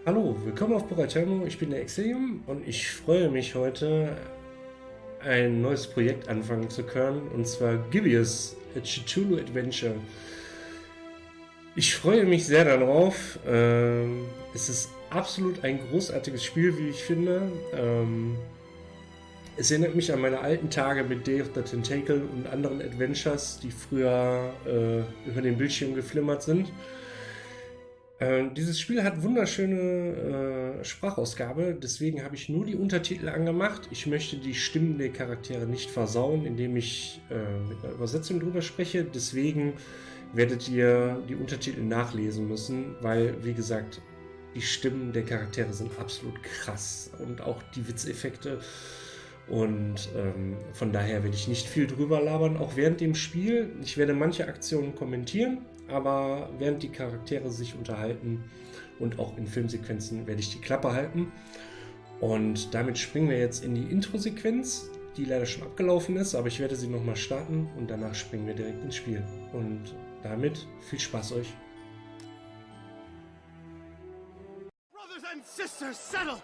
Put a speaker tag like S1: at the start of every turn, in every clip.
S1: Hallo, willkommen auf Buch, ich bin der Exilium und ich freue mich heute, ein neues Projekt anfangen zu können, und zwar Gibbous A Cthulhu Adventure. Ich freue mich sehr darauf. Es ist absolut ein großartiges Spiel, wie ich finde. Es erinnert mich an meine alten Tage mit Day of the Tentacle und anderen Adventures, die früher über den Bildschirm geflimmert sind. Dieses Spiel hat wunderschöne Sprachausgabe, deswegen habe ich nur die Untertitel angemacht. Ich möchte die Stimmen der Charaktere nicht versauen, indem ich mit einer Übersetzung drüber spreche. Deswegen werdet ihr die Untertitel nachlesen müssen, weil, wie gesagt, die Stimmen der Charaktere sind absolut krass und auch die Witzeffekte. Und von daher werde ich nicht viel drüber labern, auch während dem Spiel. Ich werde manche Aktionen kommentieren, aber während die Charaktere sich unterhalten und auch in Filmsequenzen werde ich die Klappe halten. Und damit springen wir jetzt in die Intro-Sequenz, die leider schon abgelaufen ist, aber ich werde sie nochmal starten und danach springen wir direkt ins Spiel. Und damit viel Spaß euch.
S2: Brothers and sisters, settle!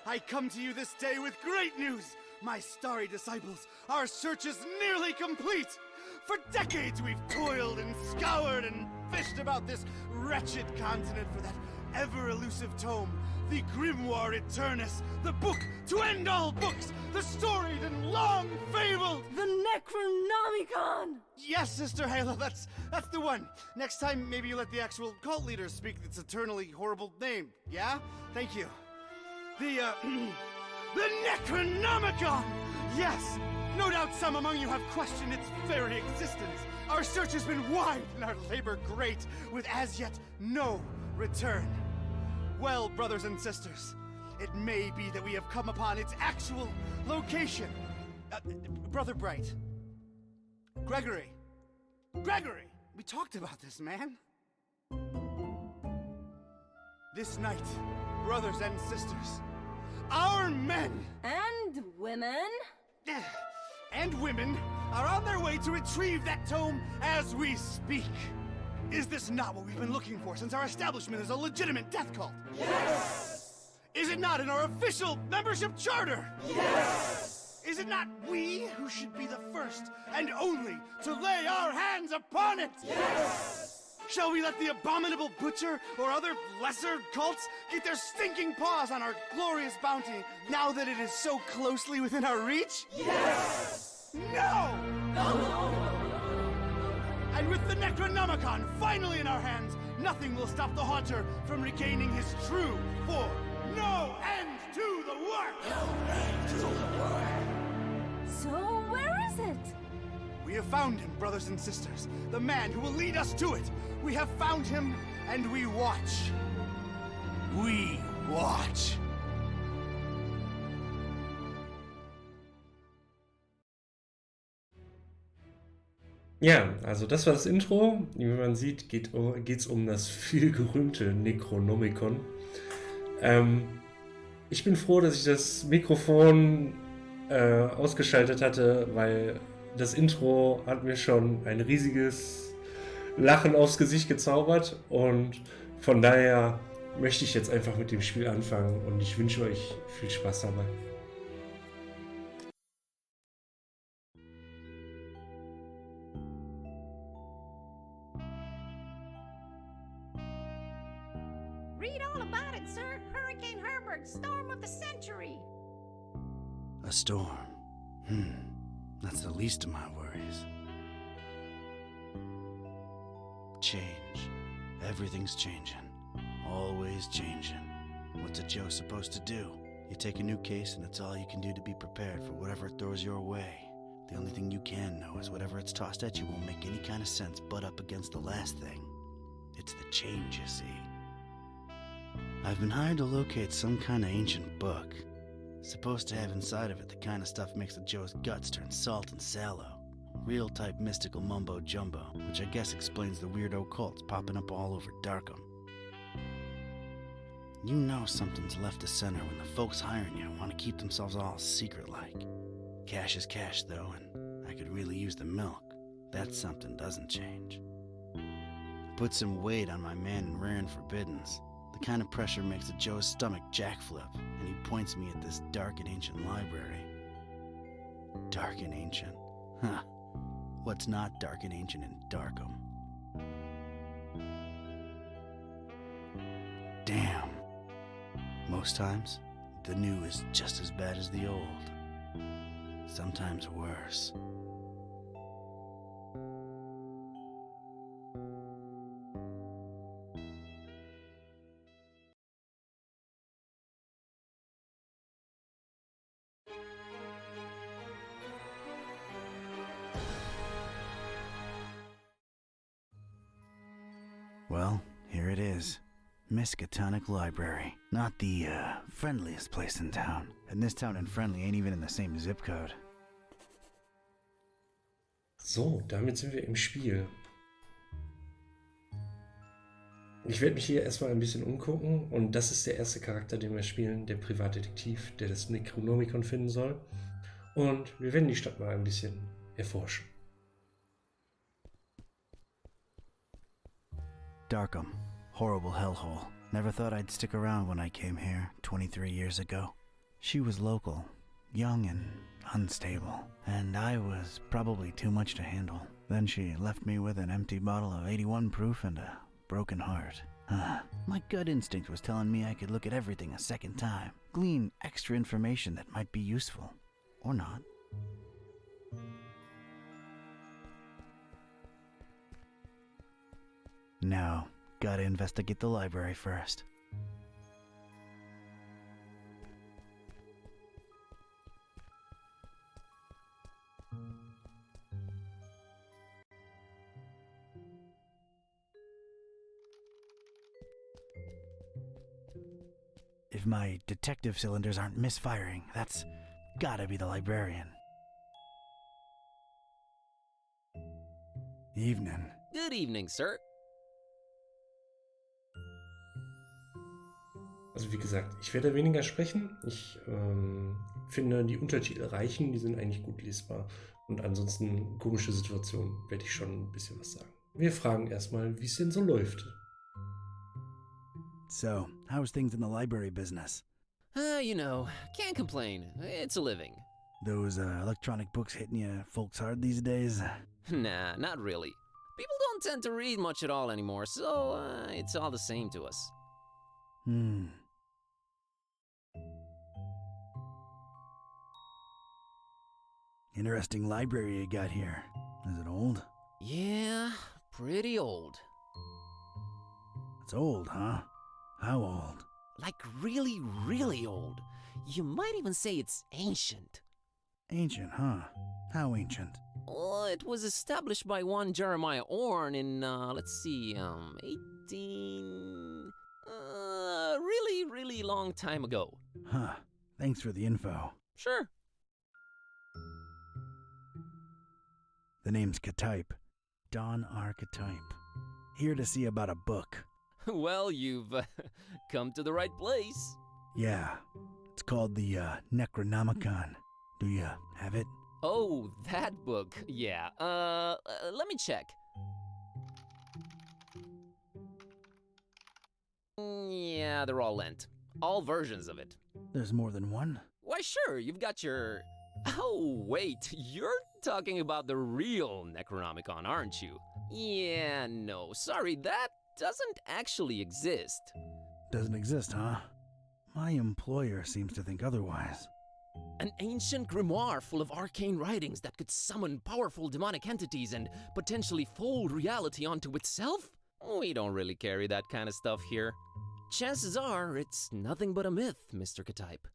S2: I come to you this day with great news. My starry disciples, our search is nearly complete. For decades we've toiled and scoured and fished about this wretched continent for that ever-elusive tome, the grimoire eternus, the book to end all books, the storied and long-fabled...
S3: The Necronomicon!
S2: Yes, Sister Halo, that's the one. Next time, maybe you let the actual cult leaders speak its eternally horrible name, yeah? Thank you. The Necronomicon! Yes! No doubt some among you have questioned its very existence. Our search has been wide and our labor great, with as yet no return. Well, brothers and sisters, it may be that we have come upon its actual location. Brother Bright. Gregory, we talked about this, man. This night, brothers and sisters, our men
S3: And women?
S2: and women are on their way to retrieve that tome as we speak. Is this not what we've been looking for since our establishment is a legitimate death cult?
S3: Yes!
S2: Is it not in our official membership charter?
S3: Yes!
S2: Is it not we who should be the first and only to lay our hands upon it?
S3: Yes!
S2: Shall we let the abominable butcher or other lesser cults get their stinking paws on our glorious bounty now that it is so closely within our reach?
S3: Yes!
S2: No!
S3: No!
S2: And with the Necronomicon finally in our hands, nothing will stop the Haunter from regaining his true form. No end to the work! No end to the work!
S3: So where is it?
S2: We have found him, brothers and sisters. The man who will lead us to it. We have found him, and we watch. We watch.
S1: Ja, also das war das Intro. Wie man sieht, geht's um das vielgerühmte Necronomicon. Ich bin froh, dass ich das Mikrofon ausgeschaltet hatte, weil das Intro hat mir schon ein riesiges Lachen aufs Gesicht gezaubert und von daher möchte ich jetzt einfach mit dem Spiel anfangen und ich wünsche euch viel Spaß dabei.
S4: Read all about it, sir. Hurricane Herbert, storm of the century.
S5: A storm. That's the least of my worries. Change. Everything's changing. Always changing. What's a Joe supposed to do? You take a new case and it's all you can do to be prepared for whatever it throws your way. The only thing you can know is whatever it's tossed at you won't make any kind of sense butt up against the last thing. It's the change, you see. I've been hired to locate some kind of ancient book. Supposed to have inside of it the kind of stuff makes a Joe's guts turn salt and sallow. Real type mystical mumbo jumbo, which I guess explains the weirdo cults popping up all over Darkham. You know something's left to center when the folks hiring you want to keep themselves all secret-like. Cash is cash, though, and I could really use the milk. That something doesn't change. Put some weight on my man in rare and forbiddens. The The kind of pressure makes a Joe's stomach jackflip, and he points me at this dark and ancient library. Dark and ancient. Huh. What's not dark and ancient in Darkham? Damn. Most times, the new is just as bad as the old. Sometimes worse. Well, here it is. Miskatonic Library. Not the, friendliest place in town. And this town and Friendly ain't even in the same zip code.
S1: So, damit sind wir im Spiel. Ich werde mich hier erstmal ein bisschen umgucken und das ist der erste Charakter, den wir spielen, der Privatdetektiv, der das Necronomicon finden soll. Und wir werden die Stadt mal ein bisschen erforschen.
S5: Darkham. Horrible hellhole. Never thought I'd stick around when I came here 23 years ago. She was local, young and unstable, and I was probably too much to handle. Then she left me with an empty bottle of 81 proof and a broken heart. My gut instinct was telling me I could look at everything a second time, glean extra information that might be useful. Or not. No, gotta investigate the library first. If my detective cylinders aren't misfiring, that's gotta be the librarian. Evening.
S6: Good evening, sir.
S1: Also wie gesagt, ich werde weniger sprechen. Ich finde, die Untertitel reichen, die sind eigentlich gut lesbar. Und ansonsten komische Situationen werde ich schon ein bisschen was sagen. Wir fragen erstmal, wie es denn so läuft.
S5: So, how's things in the library business?
S6: You know, can't complain. It's a living.
S5: Those electronic books hitting you folks hard these days?
S6: Nah, not really. People don't tend to read much at all anymore, so it's all the same to us.
S5: Interesting library you got here. Is it old?
S6: Yeah, pretty old.
S5: It's old, huh? How old?
S6: Like really, really old. You might even say it's ancient.
S5: Ancient, huh? How ancient?
S6: Well, it was established by one Jeremiah Orne in, 18... really, really long time ago.
S5: Huh. Thanks for the info.
S6: Sure.
S5: The name's Ktype. Don Archetype. Here to see about a book.
S6: Well, you've come to the right place.
S5: Yeah. It's called the Necronomicon. Do you have it?
S6: Oh, that book. Yeah. Let me check. Yeah, they're all lent. All versions of it.
S5: There's more than one?
S6: Why, sure. You've got your... Oh, wait. You're talking about the real Necronomicon, aren't you? Yeah, no. Sorry, that doesn't actually exist.
S5: Doesn't exist, huh? My employer seems to think otherwise.
S6: An ancient grimoire full of arcane writings that could summon powerful demonic entities and potentially fold reality onto itself? We don't really carry that kind of stuff here. Chances are it's nothing but a myth, Mr. Ktype.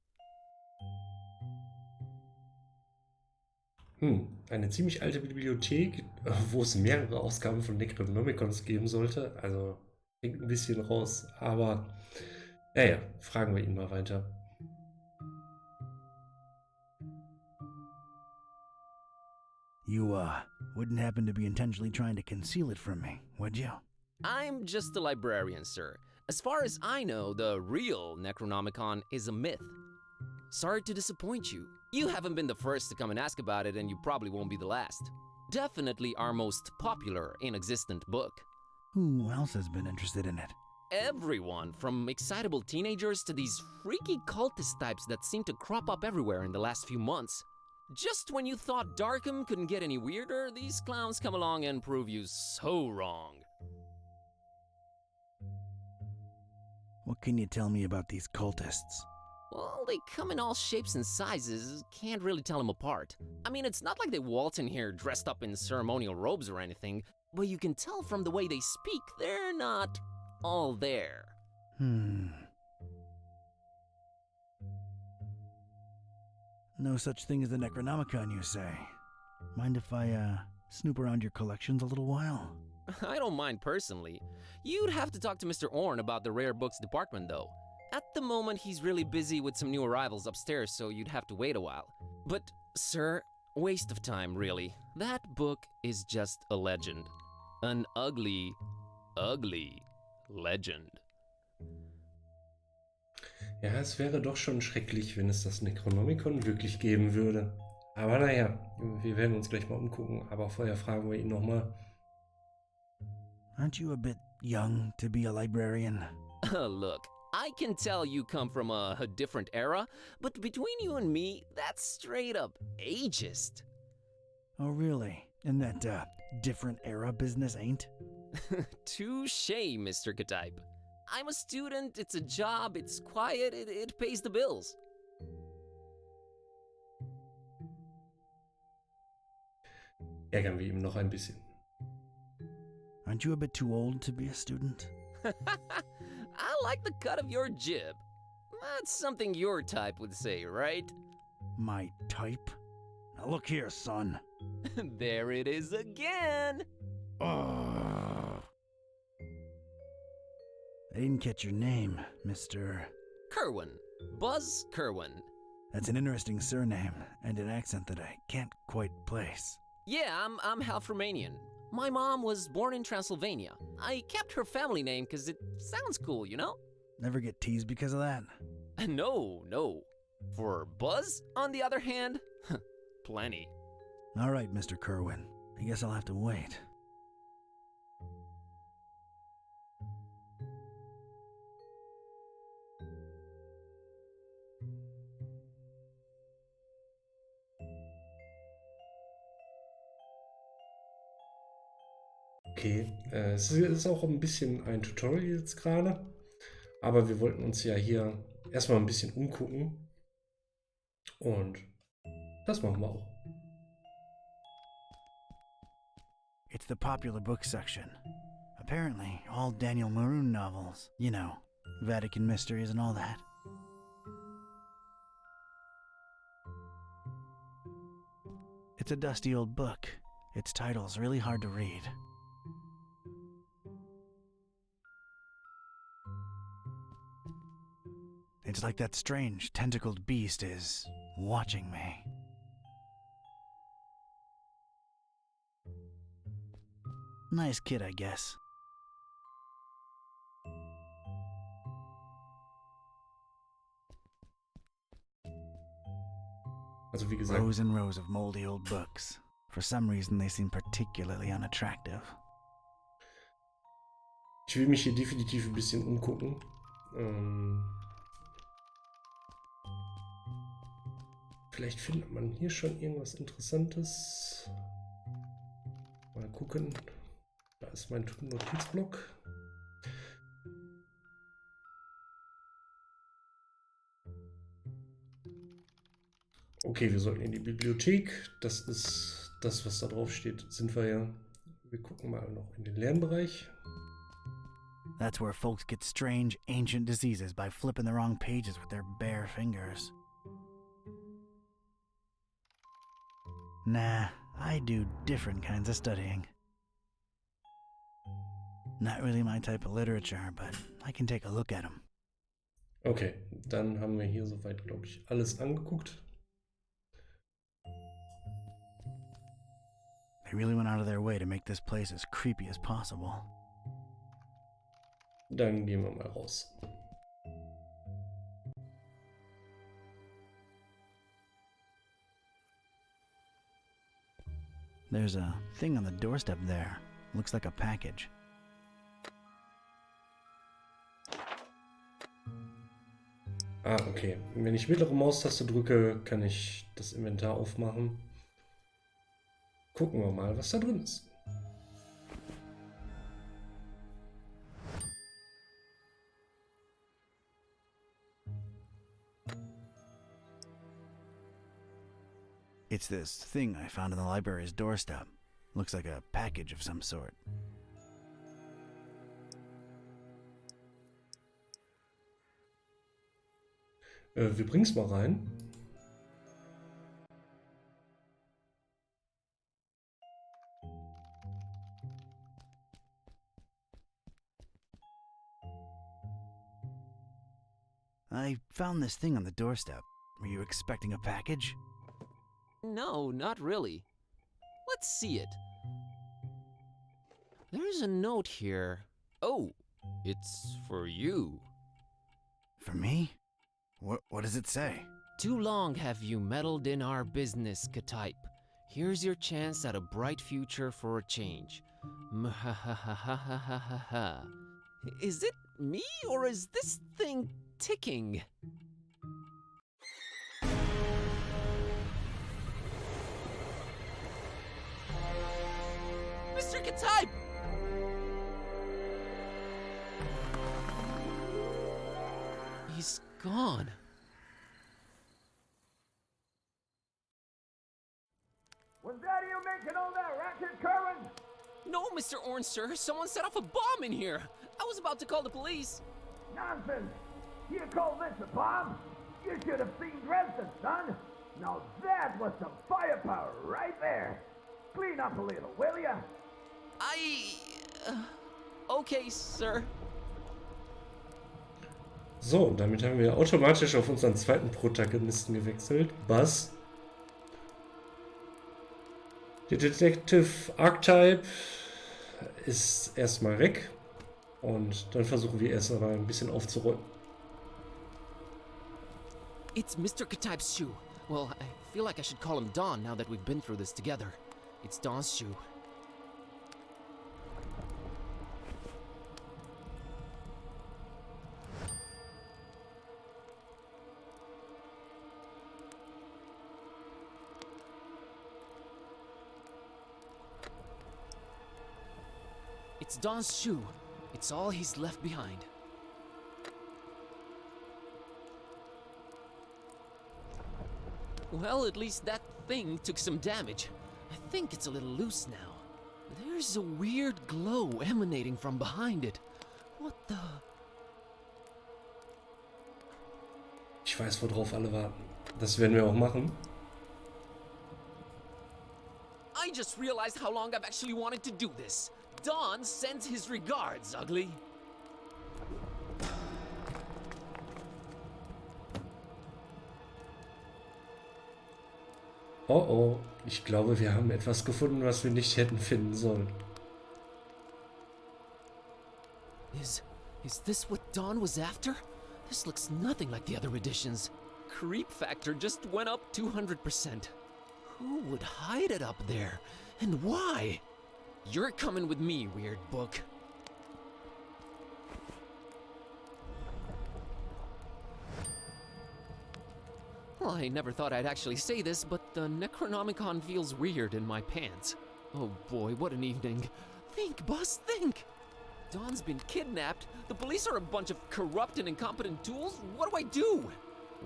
S1: Eine ziemlich alte Bibliothek, wo es mehrere Ausgaben von Necronomicons geben sollte. Also klingt ein bisschen raus, aber naja, fragen wir ihn mal weiter.
S5: You, wouldn't happen to be intentionally trying to conceal it from me, would you?
S6: I'm just a librarian, sir. As far as I know, the real Necronomicon is a myth. Sorry to disappoint you. You haven't been the first to come and ask about it, and you probably won't be the last. Definitely our most popular inexistent book.
S5: Who else has been interested in it?
S6: Everyone, from excitable teenagers to these freaky cultist types that seem to crop up everywhere in the last few months. Just when you thought Darkham couldn't get any weirder, these clowns come along and prove you so wrong.
S5: What can you tell me about these cultists?
S6: Well, they come in all shapes and sizes, can't really tell them apart. I mean, it's not like they waltz in here dressed up in ceremonial robes or anything, but you can tell from the way they speak, they're not all there.
S5: No such thing as the Necronomicon, you say? Mind if I, snoop around your collections a little while?
S6: I don't mind personally. You'd have to talk to Mr. Orn about the rare books department, though. At the moment, he's really busy with some new arrivals upstairs, so you'd have to wait a while. But, sir, waste of time, really. That book is just a legend. An ugly, ugly legend.
S1: Ja, es wäre doch schon schrecklich, wenn es das Necronomicon wirklich geben würde. Aber naja, wir werden uns gleich mal umgucken, aber vorher fragen wir ihn nochmal.
S5: Aren't you a bit young to be a librarian?
S6: Look, I can tell you come from a different era, but between you and me, that's straight up ageist.
S5: Oh, really? And that, different era business ain't?
S6: Touché, Mr. Katype. I'm a student, it's a job, it's quiet, it pays the bills.
S1: Ärgern wir ihn noch ein bisschen.
S5: Aren't you a bit too old to be a student?
S6: I like the cut of your jib. That's something your type would say, right?
S5: My type? Now look here, son.
S6: There it is again.
S5: Ugh. I didn't catch your name, Mr.
S6: Kerwan. Buzz Kerwan.
S5: That's an interesting surname and an accent that I can't quite place.
S6: Yeah, I'm half Romanian. My mom was born in Transylvania. I kept her family name because it sounds cool, you know?
S5: Never get teased because of that?
S6: No. For Buzz, on the other hand, plenty.
S5: All right, Mr. Kerwan. I guess I'll have to wait.
S1: Okay, es ist auch ein bisschen ein Tutorial jetzt gerade, aber wir wollten uns ja hier erstmal ein bisschen umgucken und das machen wir auch.
S5: It's the popular book section. Apparently, all Daniel Maroon novels. You know, Vatican mysteries and all that. It's a dusty old book. Its title's really hard to read. It's like that strange, tentacled beast is watching me. Nice kid, I guess.
S1: Also wie gesagt,
S5: Rows and rows of moldy old books. For some reason, they seem particularly unattractive.
S1: ich will mich hier definitiv ein bisschen umgucken. Vielleicht findet man hier schon irgendwas Interessantes. Mal gucken. Da ist mein Notizblock. Okay, wir sollten in die Bibliothek. Das ist das, was da drauf steht. Sind wir ja. Wir gucken mal noch in den Lernbereich.
S5: That's where folks get strange, ancient diseases by flipping the wrong pages with their bare fingers. Nah, I do different kinds of studying. Not really my type of literature, but I can take a look at them.
S1: Okay, dann haben wir hier soweit, glaube ich, alles angeguckt.
S5: They really went out of their way to make this place as creepy as possible.
S1: Dann gehen wir mal raus.
S5: There's a thing on the doorstep there. Looks like a package.
S1: Ah, okay. Wenn ich mittlere Maustaste drücke, kann ich das Inventar aufmachen. Gucken wir mal, was da drin ist.
S5: It's this thing I found on the library's doorstep. Looks like a package of some sort.
S1: Wir bringen's mal rein.
S5: I found this thing on the doorstep. Were you expecting a package?
S6: No, not really. Let's see it. There's a note here. Oh, it's for you.
S5: For me? What does it say?
S6: Too long have you meddled in our business, Katype. Here's your chance at a bright future for a change. Mhahahahahaha. Is it me, or is this thing ticking? Mr. Katype! He's gone.
S7: Was that you making all that racket, Kerwan?
S6: No, Mr. Orange, sir. Someone set off a bomb in here. I was about to call the police.
S7: Nonsense! You call this a bomb? You should have seen Dresden, son! Now that was some firepower right there! Clean up a little, will ya?
S6: Okay, sir.
S1: So, und damit haben wir automatisch auf unseren zweiten Protagonisten gewechselt, Buzz. Der Detective Archetype ist erstmal weg und dann versuchen wir erst einmal ein bisschen aufzuräumen.
S6: It's Mr. Katype's shoe. Well, I feel like I should call him Don now that we've been through this together. It's Don's shoe. It's Don's shoe. It's all he's left behind. Well, at least that thing took some damage. I think it's a little loose now. There's a weird glow emanating from behind it. What the...
S1: Ich weiß, worauf alle warten. Das werden wir auch machen.
S6: I just realized how long I've actually wanted to do this. Don sends his regards, Ugly.
S1: Oh oh, ich glaube, wir haben etwas gefunden, was wir nicht hätten finden sollen.
S6: Is this what Don was after? This looks nothing like the other editions. Creep factor just went up 200%. Who would hide it up there? And why? You're coming with me, weird book. Well, I never thought I'd actually say this, but the Necronomicon feels weird in my pants. Oh boy, what an evening. Think, Buzz, think! Don's been kidnapped, the police are a bunch of corrupt and incompetent tools, what do I do?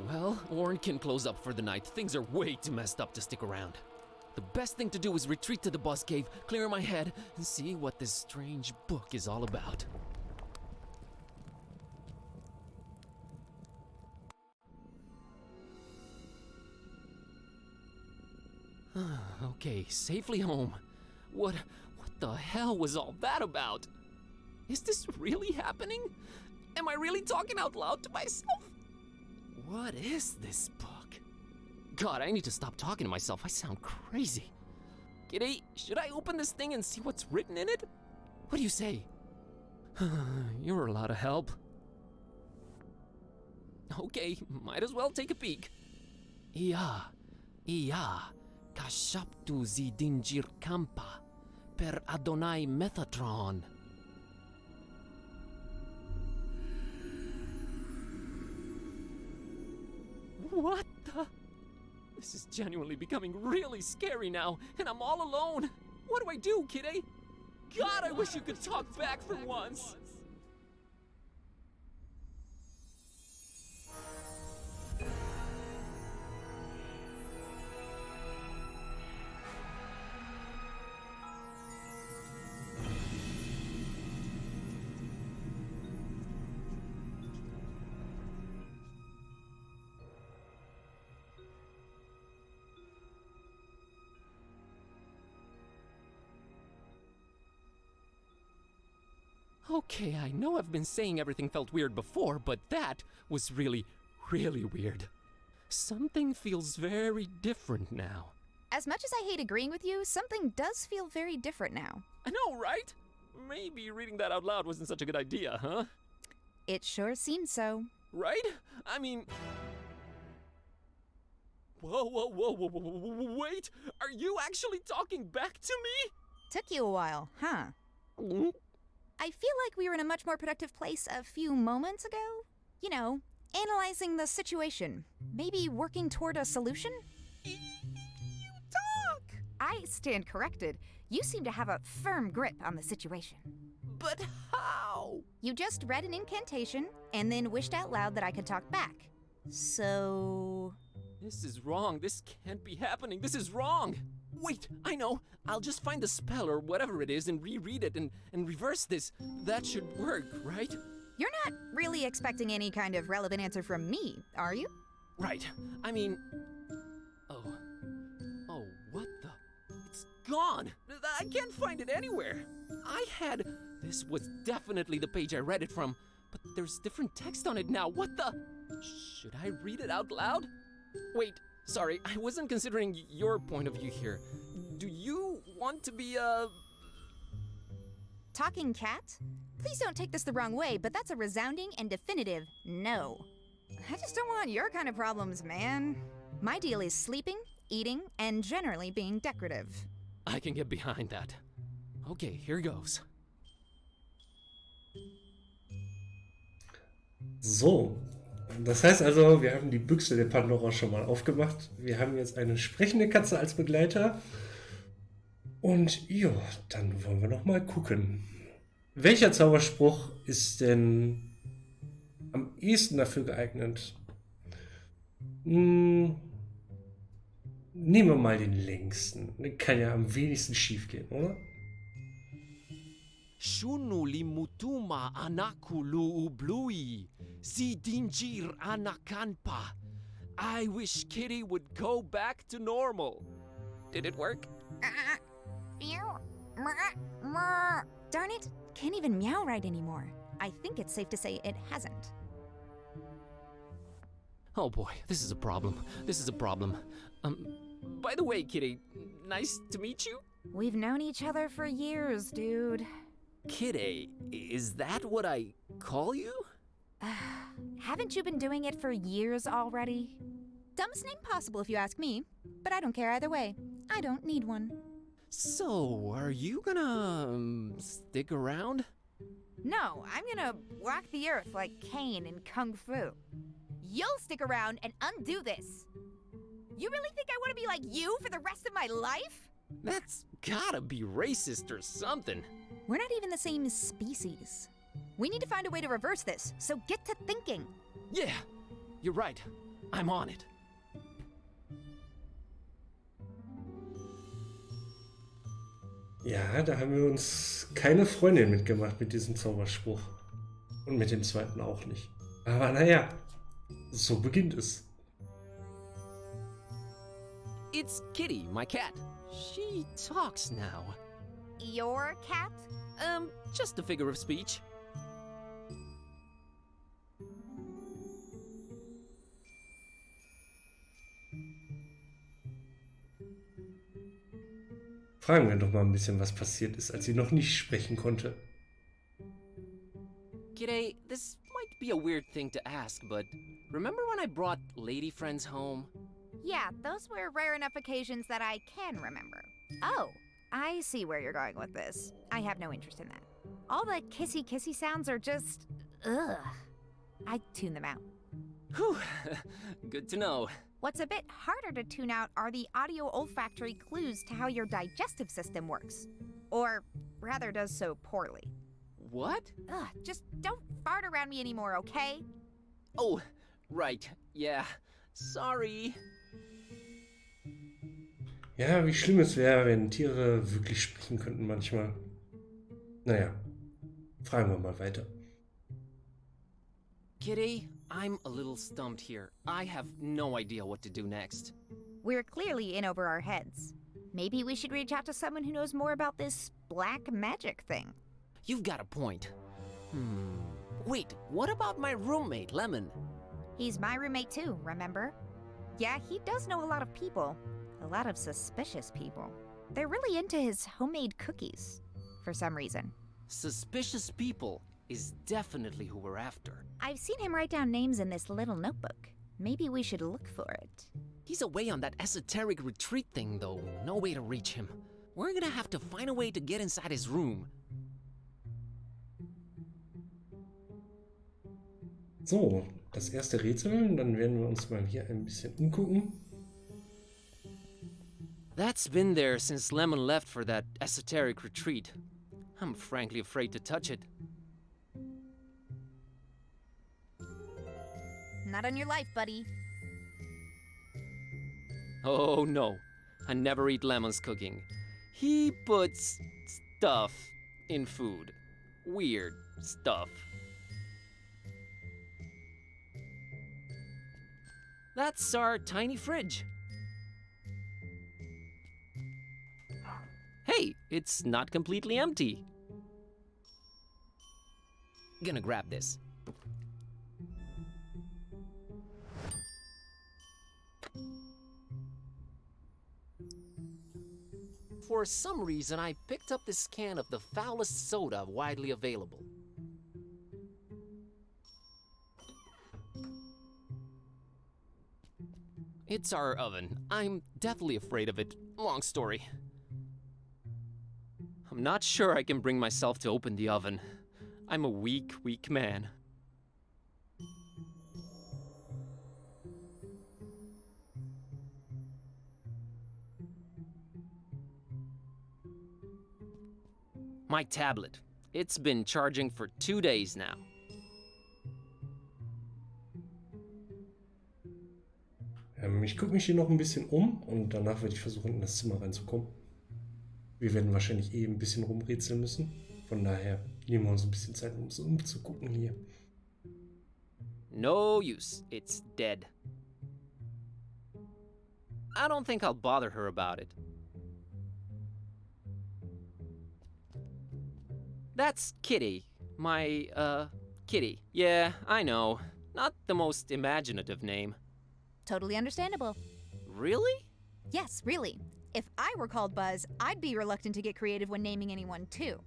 S6: Well, Orn can close up for the night, things are way too messed up to stick around. The best thing to do is retreat to the Buzz Cave, clear my head, and see what this strange book is all about. Okay, safely home. What the hell was all that about? Is this really happening? Am I really talking out loud to myself? What is this book? God, I need to stop talking to myself. I sound crazy. Kitty, should I open this thing and see what's written in it? What do you say? You're a lot of help. Okay, might as well take a peek. Ia, kashaptu zidinjir kampa, per Adonai Methatron. What the? This is genuinely becoming really scary now, and I'm all alone. What do I do, Kitty? God, I wish you could talk back for once. Okay, I know I've been saying everything felt weird before, but that was really, really weird. Something feels very different now.
S8: As much as I hate agreeing with you, something does feel very different now.
S6: I know, right? Maybe reading that out loud wasn't such a good idea, huh?
S8: It sure seems so.
S6: Right? I mean... Whoa, wait! Are you actually talking back to me?
S8: Took you a while, huh? I feel like we were in a much more productive place a few moments ago. You know, analyzing the situation. Maybe working toward a solution? You talk! I stand corrected. You seem to have a firm grip on the situation.
S6: But how?
S8: You just read an incantation and then wished out loud that I could talk back. So...
S6: This is wrong. This can't be happening. This is wrong. Wait, I know. I'll just find the spell or whatever it is and reread it and reverse this. That should work, right?
S8: You're not really expecting any kind of relevant answer from me, are you?
S6: Right. I mean... Oh, what the... It's gone. I can't find it anywhere. This was definitely the page I read it from, but there's different text on it now. What the... Should I read it out loud? Wait, sorry, I wasn't considering your point of view here. Do you want to be a...
S8: Talking cat? Please don't take this the wrong way, but that's a resounding and definitive no. I just don't want your kind of problems, man. My deal is sleeping, eating, and generally being decorative.
S6: I can get behind that. Okay, here goes.
S1: So, das heißt also, wir haben die Büchse der Pandora schon mal aufgemacht. Wir haben jetzt eine sprechende Katze als Begleiter. Und ja, dann wollen wir noch mal gucken. Welcher Zauberspruch ist denn am ehesten dafür geeignet? Nehmen wir mal den längsten. Der kann ja am wenigsten schief gehen, oder?
S6: Shunu limutuma anakulu ublui, zidinjir anakanpa. I wish Kitty would go back to normal. Did it work?
S8: Darn it, can't even meow right anymore. I think it's safe to say it hasn't.
S6: Oh boy, this is a problem. By the way, Kitty, nice to meet you.
S8: We've known each other for years, dude.
S6: Kitty, is that what I call you?
S8: Haven't you been doing it for years already? Dumbest name possible if you ask me, but I don't care either way. I don't need one.
S6: So, are you gonna stick around?
S8: No, I'm gonna walk the earth like Caine in Kung Fu. You'll stick around and undo this. You really think I want to be like you for the rest of my life?
S6: That's gotta be racist or something.
S8: We're not even the same species. We need to find a way to reverse this, so get to thinking.
S6: Yeah, you're right. I'm on it.
S1: Ja, da haben wir uns keine Freundin mitgemacht mit diesem Zauberspruch. Und mit dem zweiten auch nicht. Aber naja, so beginnt es.
S6: It's Kitty, my cat. She talks now.
S8: Your cat?
S6: Just a figure of speech.
S1: Fragen wir doch mal ein bisschen, was passiert ist, als sie noch nicht sprechen konnte.
S6: Kitty, this might be a weird thing to ask, but remember when I brought lady friends home?
S8: Yeah, those were rare enough occasions that I can remember. Oh, I see where you're going with this. I have no interest in that. All the kissy-kissy sounds are just... ugh. I'd tune them out.
S6: Whew. Good to know.
S8: What's a bit harder to tune out are the audio olfactory clues to how your digestive system works. Or rather, does so poorly.
S6: What?
S8: Ugh, just don't fart around me anymore, okay?
S6: Oh, right. Yeah. Sorry.
S1: Ja, wie schlimm es wäre, wenn Tiere wirklich sprechen könnten manchmal. Naja, fragen wir mal weiter.
S6: Kitty, I'm a little stumped here. I have no idea what to do next.
S8: We're clearly in over our heads. Maybe we should reach out to someone who knows more about this black magic thing.
S6: You've got a point. Wait, what about my roommate, Lemon?
S8: He's my roommate too, remember? Yeah, he does know a lot of people. A lot of suspicious people. They're really into his homemade cookies, for some reason.
S6: Suspicious people is definitely who we're after.
S8: I've seen him write down names in this little notebook. Maybe we should look for it.
S6: He's away on that esoteric retreat thing, though. No way to reach him. We're gonna have to find a way to get inside his room.
S1: So, das erste Rätsel. Dann werden wir uns mal hier ein bisschen umgucken.
S6: That's been there since Lemon left for that esoteric retreat. I'm frankly afraid to touch it.
S8: Not on your life, buddy.
S6: Oh no, I never eat Lemon's cooking. He puts stuff in food. Weird stuff. That's our tiny fridge. Hey, it's not completely empty. Gonna grab this. For some reason, I picked up this can of the foulest soda widely available. It's our oven. I'm deathly afraid of it. Long story. I'm not sure I can bring myself to open the oven. I'm a weak, weak man. My tablet. It's been charging for 2 days now.
S1: Ich gucke mich hier noch ein bisschen um und danach werde ich versuchen, in das Zimmer reinzukommen. Wir werden wahrscheinlich ein bisschen rumrätseln müssen. Von daher nehmen wir uns ein bisschen Zeit, um uns umzugucken hier.
S6: No use. It's dead. I don't think I'll bother her about it. That's Kitty. My, Kitty. Yeah, I know. Not the most imaginative name.
S8: Totally understandable.
S6: Really?
S8: Yes, really. If I were called Buzz, I'd be reluctant to get creative when naming anyone too.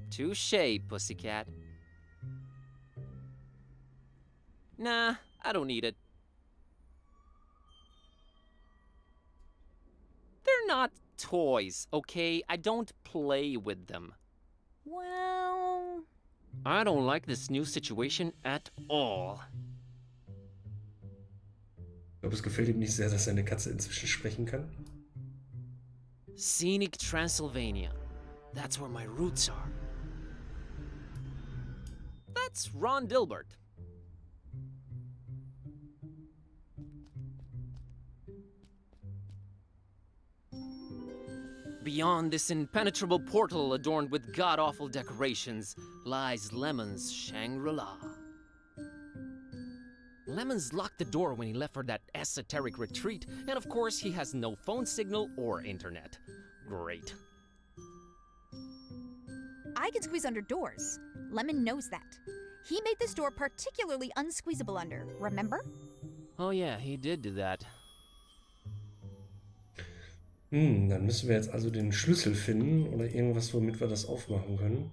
S6: Touché, pussycat. Nah, I don't need it. They're not toys, okay? I don't play with them.
S8: Well...
S6: I don't like this new situation at all.
S1: Ich glaube, es gefällt ihm nicht sehr, dass seine Katze inzwischen sprechen kann.
S6: Scenic Transylvania. That's where my roots are. That's Ron Dilbert. Beyond this impenetrable portal adorned with god-awful decorations lies Lemon's Shangri-La. Lemon's locked the door when he left for that esoteric retreat, and of course he has no phone signal or internet. Great.
S8: I can squeeze under doors. Lemon knows that. He made this door particularly unsqueezable under, remember?
S6: Oh yeah, he did do that.
S1: Dann müssen wir jetzt also den Schlüssel finden oder irgendwas, womit wir das aufmachen können.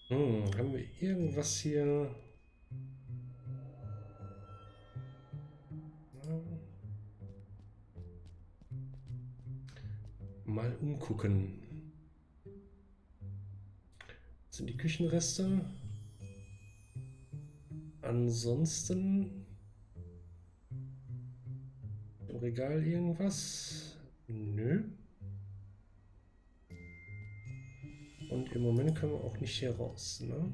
S1: Haben wir irgendwas hier? mal umgucken. Das sind die Küchenreste. Ansonsten im Regal irgendwas? Nö. Und im Moment können wir auch nicht hier raus, ne?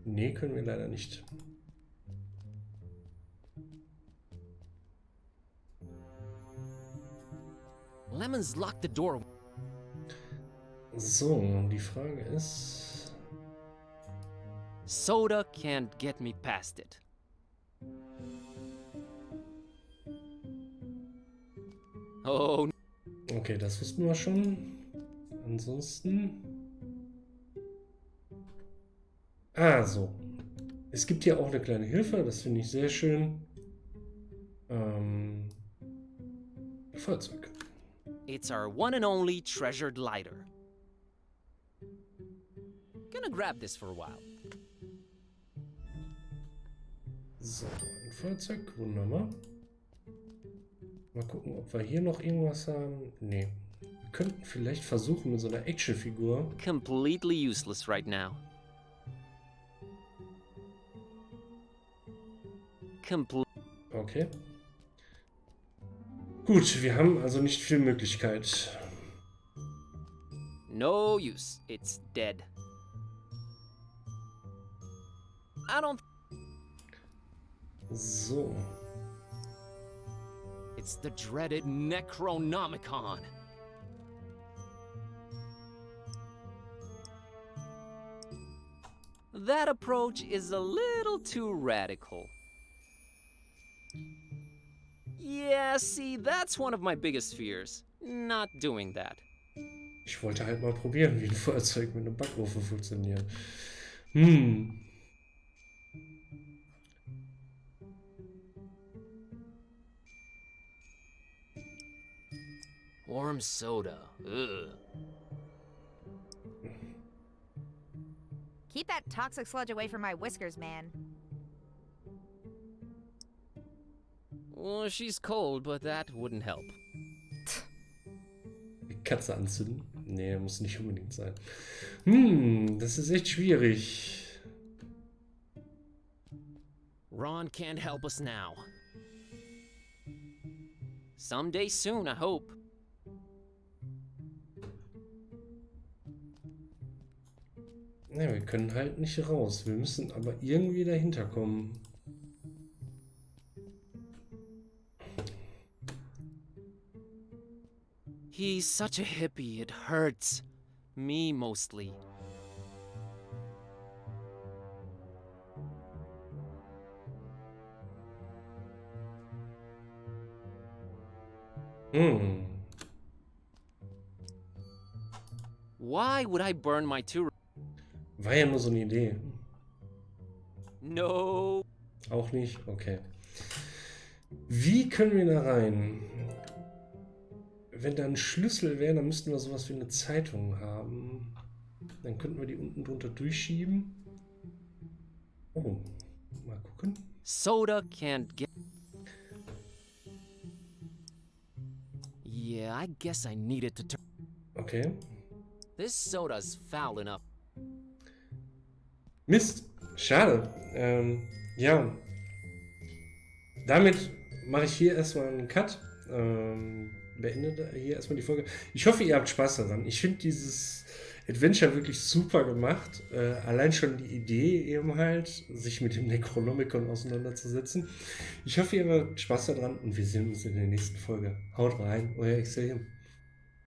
S1: Nee, können wir leider nicht.
S6: Lemons locked the door.
S1: So, die Frage ist...
S6: Soda can't get me past it. Oh.
S1: Okay, das wussten wir schon. Ansonsten... so. Es gibt hier auch eine kleine Hilfe, das finde ich sehr schön. Feuerzeug.
S6: It's our one and only treasured lighter. Gonna grab this for a while.
S1: So, ein Feuerzeug, wunderbar. Mal gucken, ob wir hier noch irgendwas haben. Nee. Wir könnten vielleicht versuchen mit so einer Actionfigur.
S6: Completely useless right now.
S1: Okay. Gut, wir haben also nicht viel Möglichkeit.
S6: No use. It's dead. I don't...
S1: So.
S6: It's the dreaded Necronomicon. That approach is a little too radical. Yeah, see, that's one of my biggest fears. Not doing that.
S1: Ich wollte halt mal probieren, wie ein Feuerzeug mit einem Backofen funktioniert.
S6: Warm soda. Ugh.
S8: Keep that toxic sludge away from my whiskers, man.
S6: Well, she's cold, but that wouldn't help.
S1: Die Katze anzünden? Nee, muss nicht unbedingt sein. Das ist echt schwierig.
S6: Ron can't help us now. Someday soon, I hope.
S1: Ja, wir können halt nicht raus. Wir müssen aber irgendwie dahinter kommen.
S6: He's such a hippie, it hurts. Me mostly. Why would I burn my two...
S1: War ja nur so eine Idee.
S6: No.
S1: Auch nicht? Okay. Wie können wir da rein? Wenn da ein Schlüssel wäre, dann müssten wir sowas wie eine Zeitung haben. Dann könnten wir die unten drunter durchschieben. Oh, mal gucken.
S6: Soda can't get... Yeah, I guess I needed to turn...
S1: Okay.
S6: This soda's foul enough.
S1: Mist. Schade. Ja. Damit mache ich hier erstmal einen Cut. Beende hier erstmal die Folge. Ich hoffe, ihr habt Spaß daran. Ich finde dieses Adventure wirklich super gemacht. Allein schon die Idee eben halt, sich mit dem Necronomicon auseinanderzusetzen. Ich hoffe, ihr habt Spaß daran und wir sehen uns in der nächsten Folge. Haut rein, euer Exilium.